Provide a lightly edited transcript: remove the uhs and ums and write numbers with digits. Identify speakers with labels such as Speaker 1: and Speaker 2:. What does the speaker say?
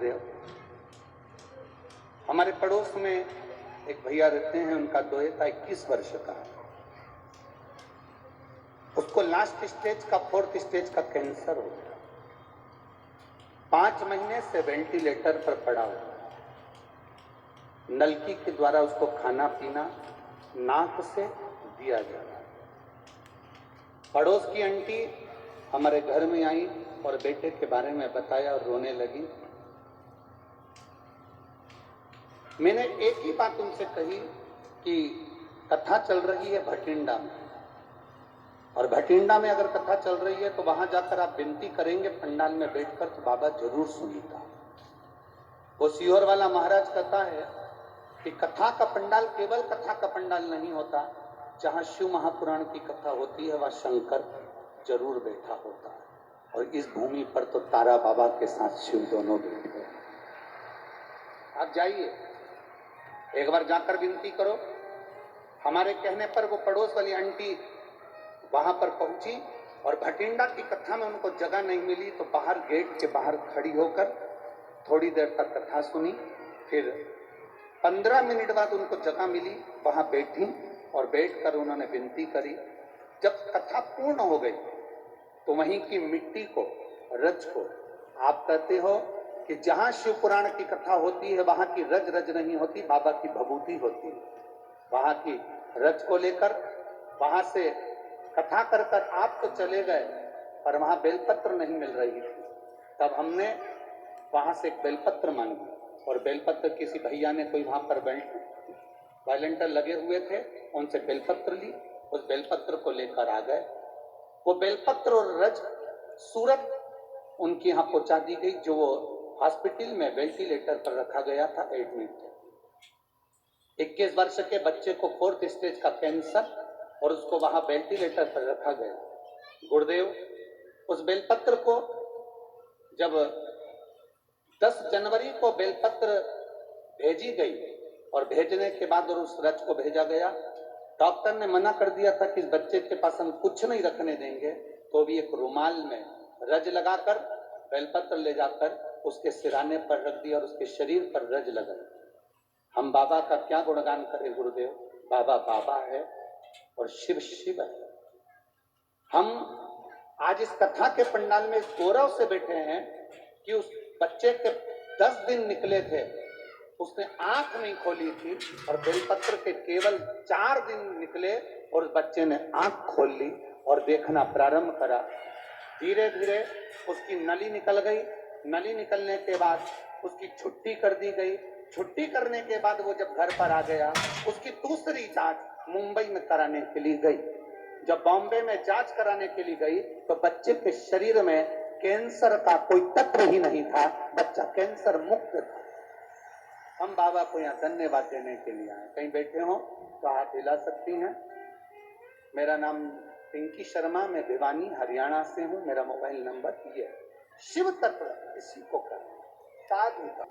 Speaker 1: गुरुदेव, हमारे पड़ोस में एक भैया रहते हैं, उनका दोहता 21 वर्ष का, उसको लास्ट स्टेज का 4th स्टेज का कैंसर हो गया। 5 महीने से वेंटिलेटर पर पड़ा हुआ, नलकी के द्वारा उसको खाना पीना नाक से दिया जा रहा। पड़ोस की आंटी हमारे घर में आई और बेटे के बारे में बताया और रोने लगी। मैंने एक ही बात उनसे कही कि कथा चल रही है भटिंडा में, और भटिंडा में अगर कथा चल रही है तो वहां जाकर आप विनती करेंगे पंडाल में बैठकर तो बाबा जरूर सुनेगा। वो सीहोर वाला महाराज कहता है कि कथा का पंडाल केवल कथा का पंडाल नहीं होता, जहां शिव महापुराण की कथा होती है वहां शंकर जरूर बैठा होता है, और इस भूमि पर तो तारा बाबा के साथ शिव दोनों बैठे हैं। आप जाइए, एक बार जाकर विनती करो। हमारे कहने पर वो पड़ोस वाली आंटी वहां पर पहुंची और भटिंडा की कथा में उनको जगह नहीं मिली तो बाहर गेट के बाहर खड़ी होकर थोड़ी देर तक कथा सुनी। फिर 15 मिनट बाद उनको जगह मिली, वहां बैठी और बैठकर उन्होंने विनती करी। जब कथा पूर्ण हो गई तो वहीं की मिट्टी को, रज को, आप कहते हो कि जहां शिव पुराण की कथा होती है वहां की रज रज नहीं होती, बाबा की भभूति होती है। वहां की रज को लेकर वहां से कथा कर कर आप तो चले गए, पर वहां बेलपत्र नहीं मिल रही थी। तब हमने वहां से एक बेलपत्र मांगी और बेलपत्र किसी भैया ने, कोई वहां पर वॉलंटियर लगे हुए थे, उनसे बेलपत्र ली। उस बेलपत्र को लेकर आ गए। वो बेलपत्र और रज सूरत उनके यहाँ पहुंचा दी गई, जो वो हॉस्पिटल में वेंटिलेटर पर रखा गया था, एडमिट थे। 21 वर्ष के बच्चे को 4th स्टेज का कैंसर, और उसको वहां वेंटिलेटर पर रखा गया। गुरुदेव, उस बेलपत्र को जब 10 जनवरी को बेलपत्र भेजी गई और भेजने के बाद और उस रज को भेजा गया, डॉक्टर ने मना कर दिया था कि इस बच्चे के पास हम कुछ नहीं रखने देंगे, तो भी एक रुमाल में रज लगाकर बेलपत्र ले जाकर उसके सिराने पर रख दिया और उसके शरीर पर रज लगाई। हम बाबा का क्या गुणगान करें गुरुदेव, बाबा बाबा है और शिव शिव है। हम आज इस कथा के पंडाल में इस गौरव से बैठे हैं कि उस बच्चे के 10 दिन निकले थे, उसने आंख नहीं खोली थी, और बेलपत्र के केवल 4 दिन निकले और उस बच्चे ने आंख खोल ली और देखना प्रारंभ करा। धीरे धीरे उसकी नली निकल गई। नली निकलने के बाद उसकी छुट्टी कर दी गई। छुट्टी करने के बाद वो जब घर पर आ गया, उसकी दूसरी जांच मुंबई में कराने के लिए गई। जब बॉम्बे में जांच कराने के लिए गई तो बच्चे के शरीर में कैंसर का कोई तत्व ही नहीं था, बच्चा कैंसर मुक्त था। हम बाबा को यहाँ धन्यवाद देने के लिए आए। कहीं बैठे हो तो हाथ हिला सकती हैं। मेरा नाम पिंकी शर्मा, मैं भिवानी हरियाणा से हूँ। मेरा मोबाइल नंबर ये है। शिव तत्व इसी को कर साधु का